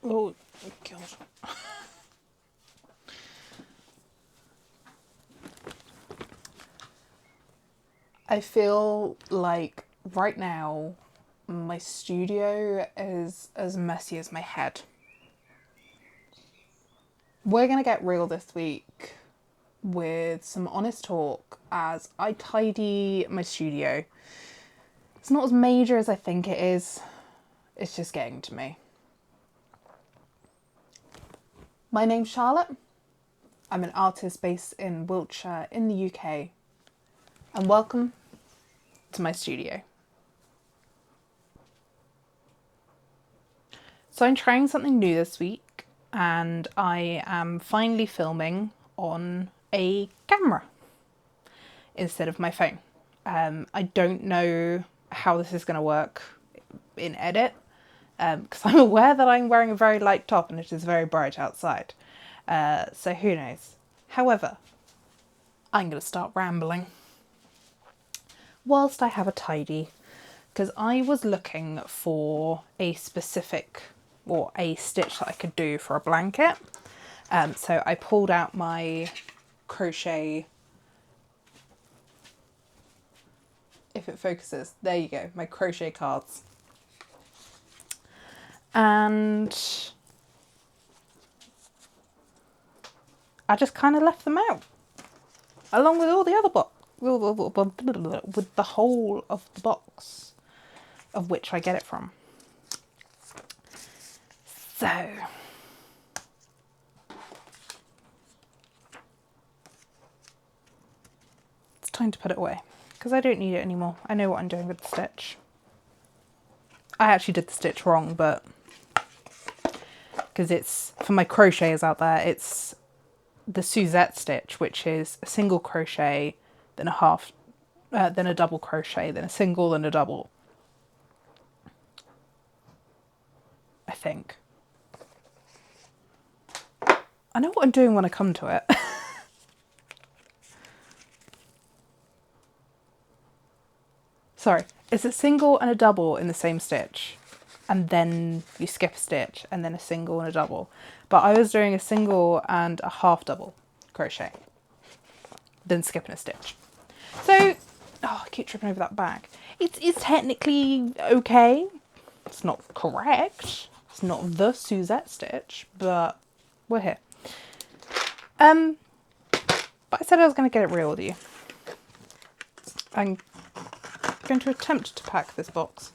Oh, God. I feel like right now my studio is as messy as my head. We're going to get real this week with some honest talk as I tidy my studio. It's not as major as I think it is. It's just getting to me. My name's Charlotte. I'm an artist based in Wiltshire in the UK. And welcome to my studio. So I'm trying something new this week and I am finally filming on a camera instead of my phone. I don't know how this is going to work in edit because I'm aware that I'm wearing a very light top and it is very bright outside. So who knows? However, I'm going to start rambling whilst I have a tidy, because I was looking for a specific or a stitch that I could do for a blanket. So I pulled out my crochet, if it focuses, there you go, my crochet cards. And I just kind of left them out, along with all the other with the whole of the box of which I get it from. So it's time to put it away because I don't need it anymore. I know what I'm doing with the stitch. I actually did the stitch wrong, but because it's, for my crocheters out there, it's the Suzette stitch, which is a single crochet, then a half, then a double crochet, then a single, then a double. I think. I know what I'm doing when I come to it. Sorry, it's a single and a double in the same stitch, and then you skip a stitch, and then a single and a double. But I was doing a single and a half double crochet, then skipping a stitch. So, oh, I keep tripping over that bag. It's technically okay. It's not correct. It's not the Suzette stitch, but we're here. But I said I was going to get it real with you. I'm going to attempt to pack this box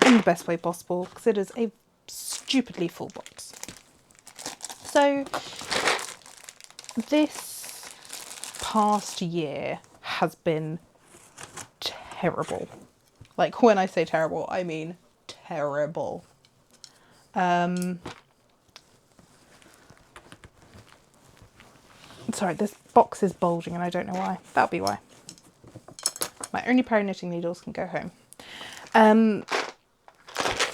in the best way possible because it is a stupidly full box. So this past year has been terrible. Like, when I say terrible, I mean terrible. Sorry, this box is bulging and I don't know why. That'll be why. My only pair of knitting needles can go home.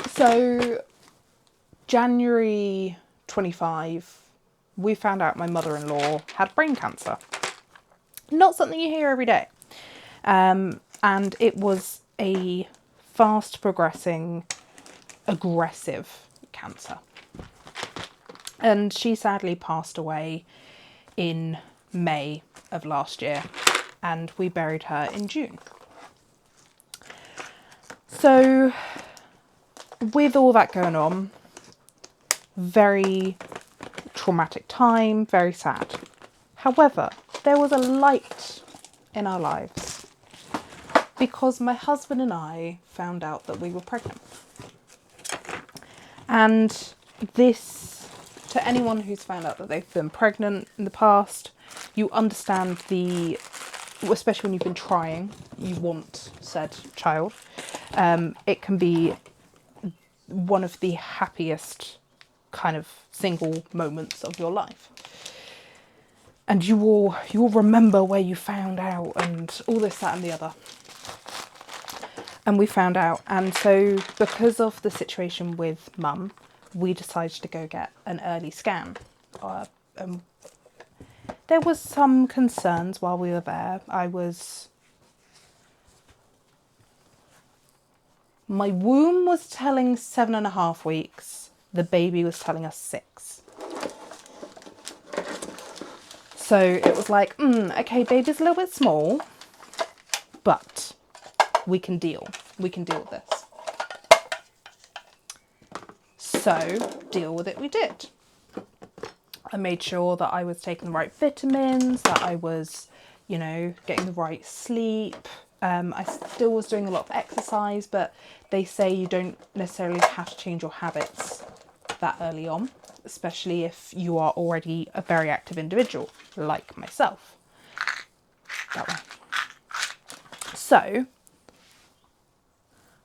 So January 25, we found out my mother-in-law had brain cancer. Not something you hear every day. And it was a fast progressing, aggressive cancer. And she sadly passed away in May of last year, and we buried her in June. So with all that going on, very traumatic time, very sad. However, there was a light in our lives because my husband and I found out that we were pregnant. And this, to anyone who's found out that they've been pregnant in the past, you understand especially when you've been trying, you want said child. It can be one of the happiest kind of single moments of your life. And you will remember where you found out and all this, that and the other. And we found out. And so because of the situation with Mum, we decided to go get an early scan. There was some concerns while we were there. My womb was telling 7.5 weeks. the baby was telling us 6. So it was like, okay, baby's a little bit small, but we can deal. We can deal with this. So deal with it we did. I made sure that I was taking the right vitamins, that I was, you know, getting the right sleep. I still was doing a lot of exercise, but they say you don't necessarily have to change your habits that early on, especially if you are already a very active individual, like myself. That way. So,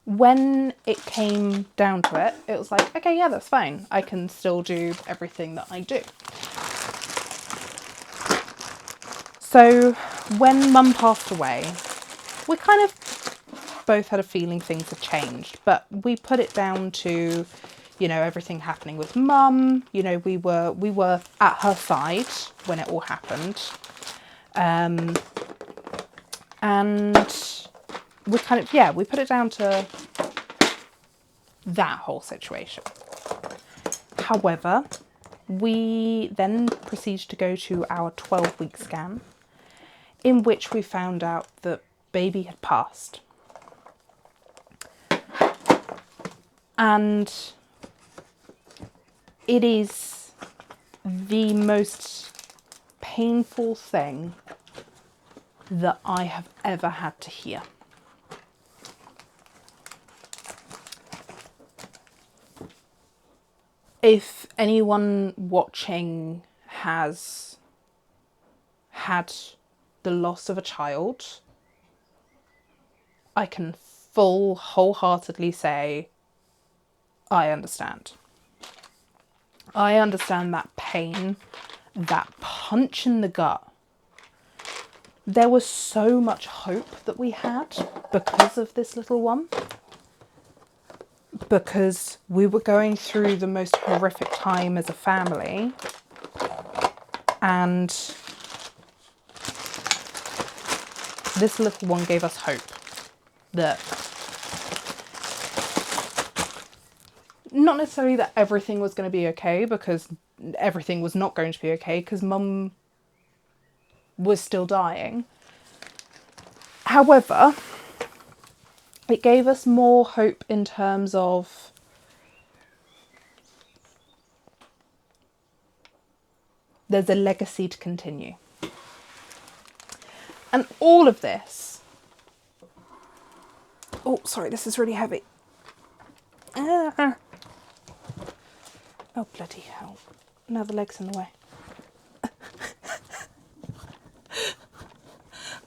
when it came down to it, it was like, okay, yeah, that's fine. I can still do everything that I do. So, when Mum passed away, we kind of both had a feeling things had changed, but we put it down to, you know, everything happening with Mum. You know, we were at her side when it all happened. And we kind of, yeah, we put it down to that whole situation. However, we then proceeded to go to our 12-week scan, in which we found out that baby had passed. And it is the most painful thing that I have ever had to hear. If anyone watching has had the loss of a child, I can wholeheartedly say, I understand. I understand that pain, that punch in the gut. There was so much hope that we had because of this little one. Because we were going through the most horrific time as a family. And this little one gave us hope that not necessarily that everything was going to be okay, because everything was not going to be okay, because Mum was still dying. However, it gave us more hope in terms of there's a legacy to continue. And all of this... Oh, sorry, this is really heavy. Oh, bloody hell. Now the leg's in the way.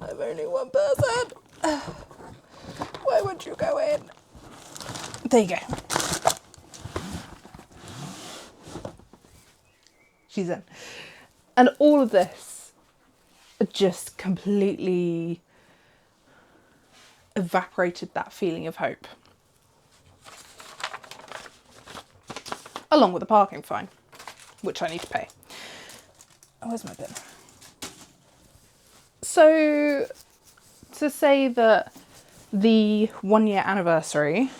I'm only one person. Why would you go in? There you go. She's in. And all of this just completely evaporated that feeling of hope. Along with the parking fine, which I need to pay. Oh, where's my bin? So, to say that the 1-year anniversary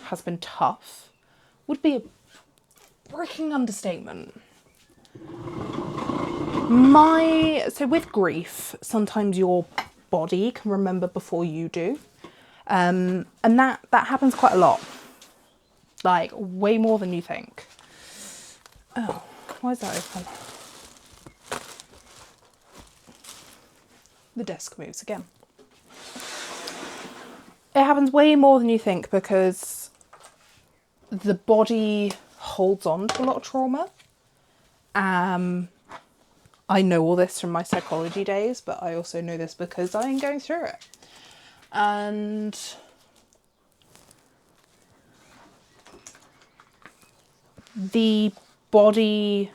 has been tough would be a freaking understatement. So with grief, sometimes your body can remember before you do. And that happens quite a lot. Like, way more than you think. Oh, why is that open? The desk moves again. It happens way more than you think because the body holds on to a lot of trauma. I know all this from my psychology days, but I also know this because I am going through it. And the body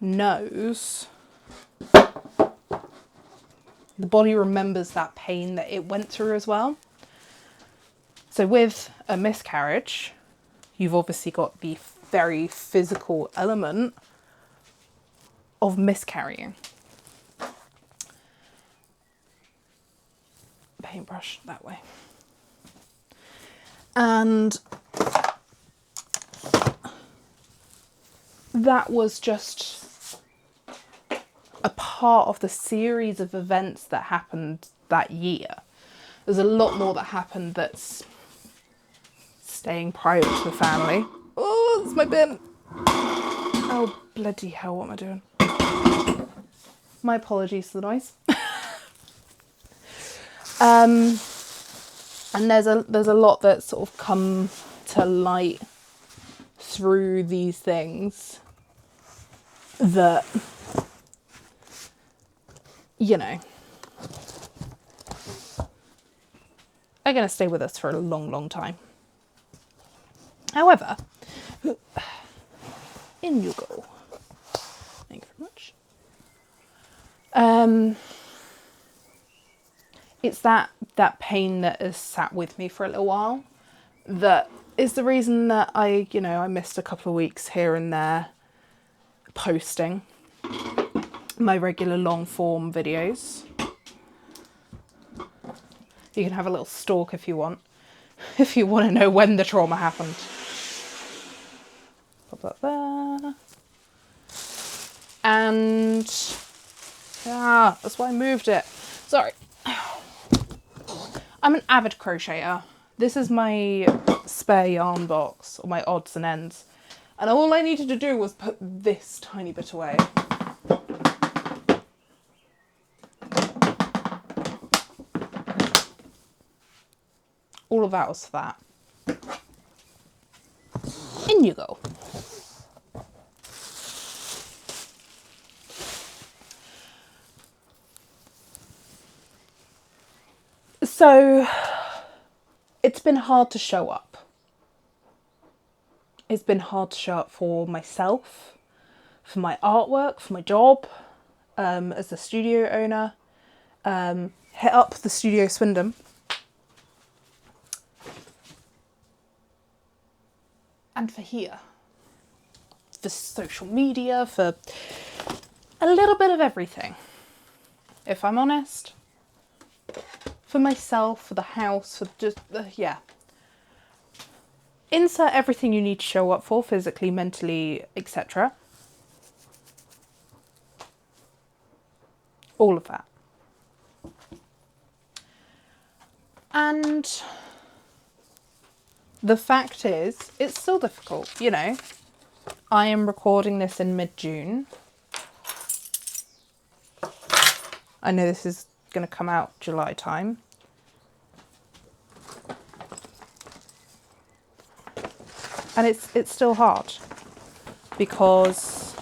knows, the body remembers that pain that it went through as well. So with a miscarriage, you've obviously got the very physical element of miscarrying. Paintbrush that way. that was just a part of the series of events that happened that year. There's a lot more that happened that's staying private to the family. Oh, it's my bin. Oh, bloody hell, what am I doing? My apologies for the noise. And there's a lot that sort of come to light through these things that, you know, are going to stay with us for a long, long time. However, in you go. Thank you very much. It's that pain that has sat with me for a little while that is the reason that I missed a couple of weeks here and there posting my regular long form videos. You can have a little stalk if you want to know when the trauma happened. Pop that there. And that's why I moved it. Sorry. I'm an avid crocheter. This is my spare yarn box, or my odds and ends. And all I needed to do was put this tiny bit away. All of that was for that. In you go. So, it's been hard to show up. It's been hard to show up for myself, for my artwork, for my job, as a studio owner. Hit up the studio Swindon. And for here. For social media, for a little bit of everything. If I'm honest. For myself, for the house, for just, yeah. Insert everything you need to show up for, physically, mentally, etc. All of that. And the fact is, it's still difficult, you know. I am recording this in mid-June. I know this is going to come out July time. And it's still hard because,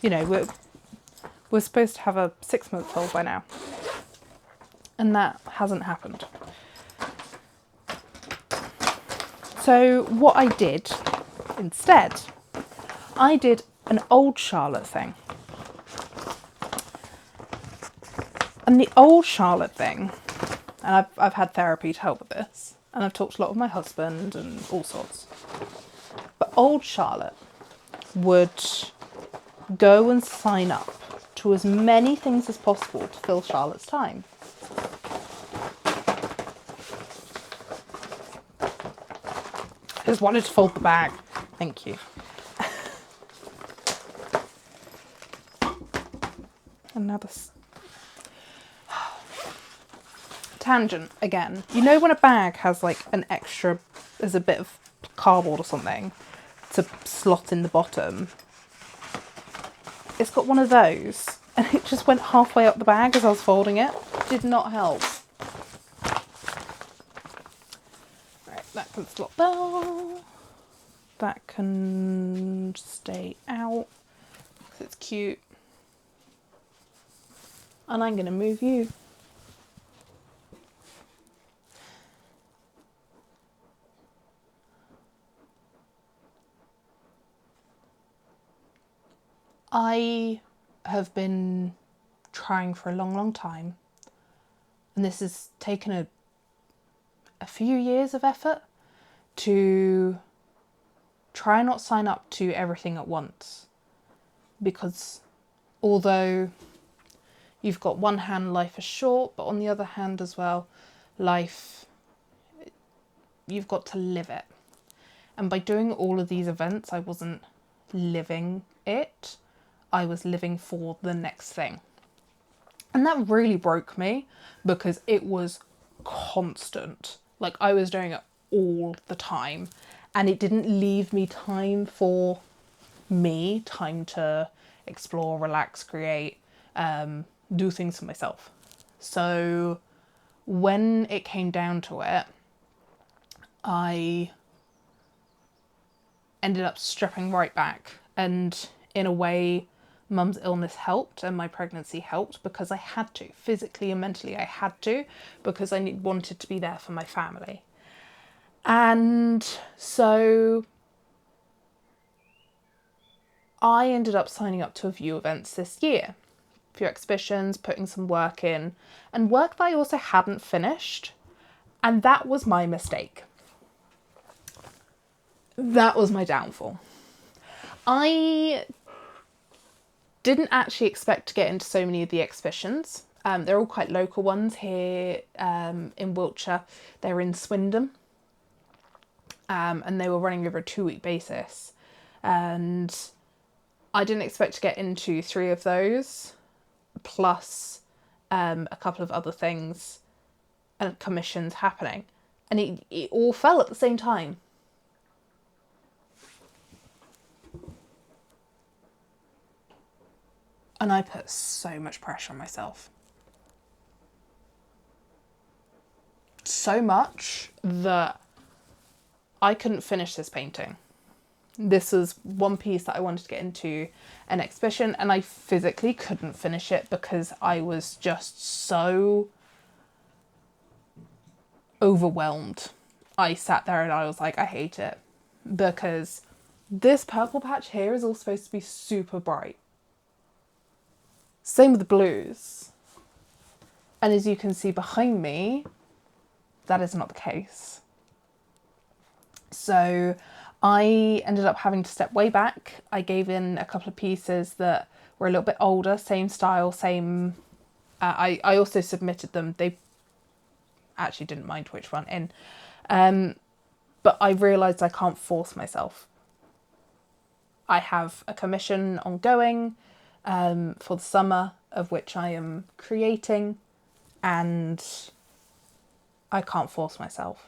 you know, we're supposed to have a 6-month-old by now. And that hasn't happened. So what I did instead, I did an old Charlotte thing. And the old Charlotte thing, and I've had therapy to help with this, and I've talked a lot with my husband and all sorts. But old Charlotte would go and sign up to as many things as possible to fill Charlotte's time. I just wanted to fold the bag. Thank you. Another tangent again. You know when a bag has like an extra, there's a bit of cardboard or something to slot in the bottom? It's got one of those and it just went halfway up the bag as I was folding it. Did not help. Right, that can slot there. That can stay out because it's cute. And I'm going to move you. I have been trying for a long, long time, and this has taken a few years of effort to try not sign up to everything at once, because although you've got one hand, life is short, but on the other hand as well, life, you've got to live it. And by doing all of these events, I wasn't living it. I was living for the next thing. And that really broke me because it was constant. Like, I was doing it all the time, and it didn't leave me time for me, time to explore, relax, create, do things for myself. So when it came down to it, I ended up stepping right back, and in a way, Mum's illness helped and my pregnancy helped because I had to. Physically and mentally I had to, because I wanted to be there for my family. And so I ended up signing up to a few events this year. A few exhibitions, putting some work in, and work that I also hadn't finished. And that was my mistake. That was my downfall. I didn't actually expect to get into so many of the exhibitions. They're all quite local ones here in Wiltshire. They're in Swindon. And they were running over a 2-week basis. And I didn't expect to get into 3 of those, plus a couple of other things and commissions happening. And it all fell at the same time. And I put so much pressure on myself. So much that I couldn't finish this painting. This was one piece that I wanted to get into an exhibition, and I physically couldn't finish it because I was just so overwhelmed. I sat there and I was like, I hate it. Because this purple patch here is all supposed to be super bright. Same with the blues. And as you can see behind me, that is not the case. So I ended up having to step way back. I gave in a couple of pieces that were a little bit older, same style, same... I also submitted them. They actually didn't mind which one in. But I realised I can't force myself. I have a commission ongoing for the summer, of which I am creating, and I can't force myself.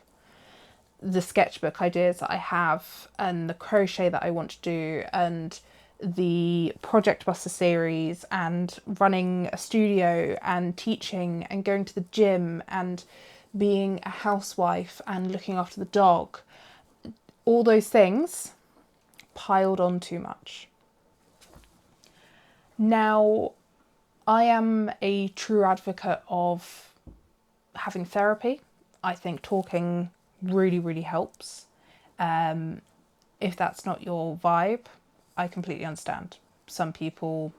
The sketchbook ideas that I have, and the crochet that I want to do, and the Project Buster series, and running a studio, and teaching, and going to the gym, and being a housewife, and looking after the dog, all those things piled on too much. Now, I am a true advocate of having therapy. I think talking really, really helps. If that's not your vibe, I completely understand. Some people,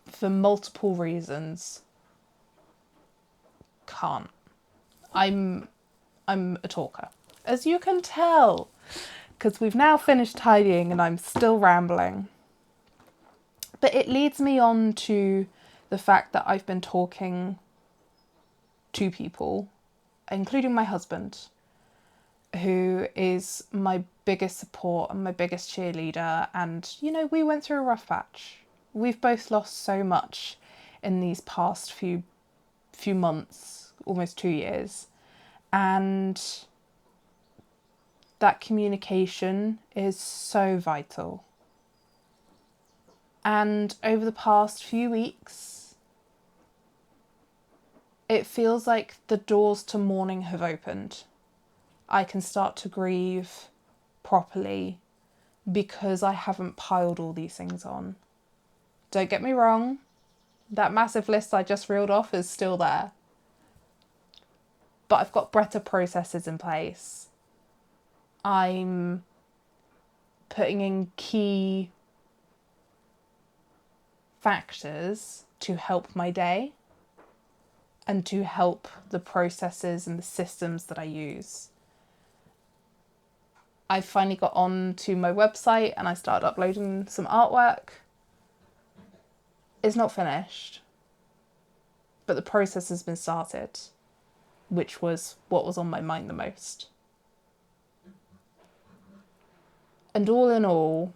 for multiple reasons, can't. I'm a talker, as you can tell, because we've now finished tidying and I'm still rambling. But it leads me on to the fact that I've been talking to people, including my husband, who is my biggest support and my biggest cheerleader. And, you know, we went through a rough patch. We've both lost so much in these past few months, almost 2 years. And that communication is so vital. And over the past few weeks, it feels like the doors to mourning have opened. I can start to grieve properly because I haven't piled all these things on. Don't get me wrong, that massive list I just reeled off is still there. But I've got better processes in place. I'm putting in key factors to help my day and to help the processes and the systems that I use. I finally got on to my website and I started uploading some artwork. It's not finished, but the process has been started, which was what was on my mind the most. And all in all,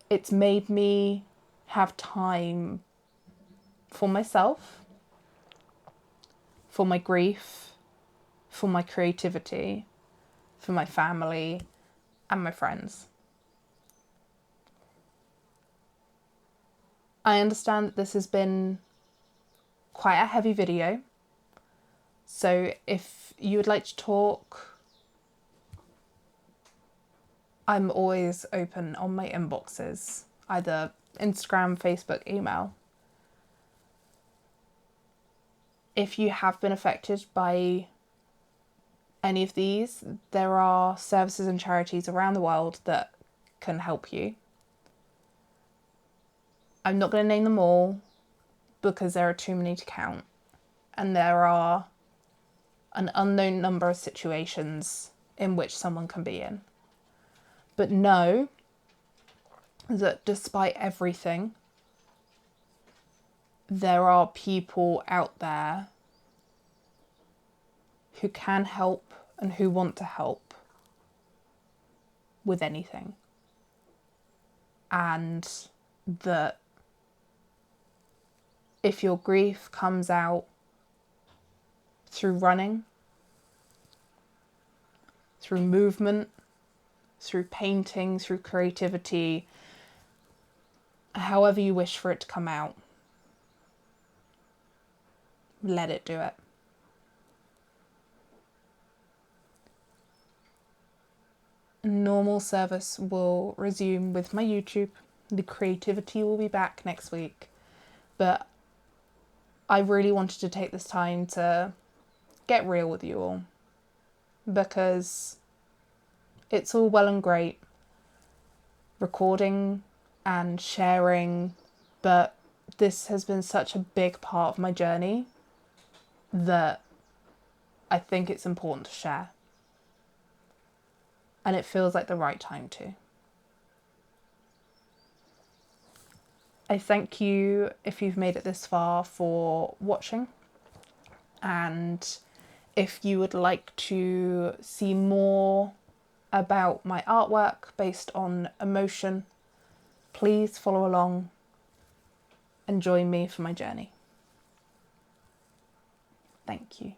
it's made me have time for myself, for my grief, for my creativity, for my family, and my friends. I understand that this has been quite a heavy video, so if you would like to talk, I'm always open on my inboxes, either Instagram, Facebook, email. If you have been affected by any of these, there are services and charities around the world that can help you. I'm not going to name them all because there are too many to count, and there are an unknown number of situations in which someone can be in. But know that despite everything, there are people out there who can help and who want to help with anything. And that if your grief comes out through running, through movement, through painting, through creativity, however you wish for it to come out, let it do it. Normal service will resume with my YouTube. The creativity will be back next week. But I really wanted to take this time to get real with you all, because it's all well and great recording and sharing, but this has been such a big part of my journey that I think it's important to share. And it feels like the right time to. I thank you if you've made it this far for watching. And if you would like to see more about my artwork based on emotion, please follow along and join me for my journey. Thank you.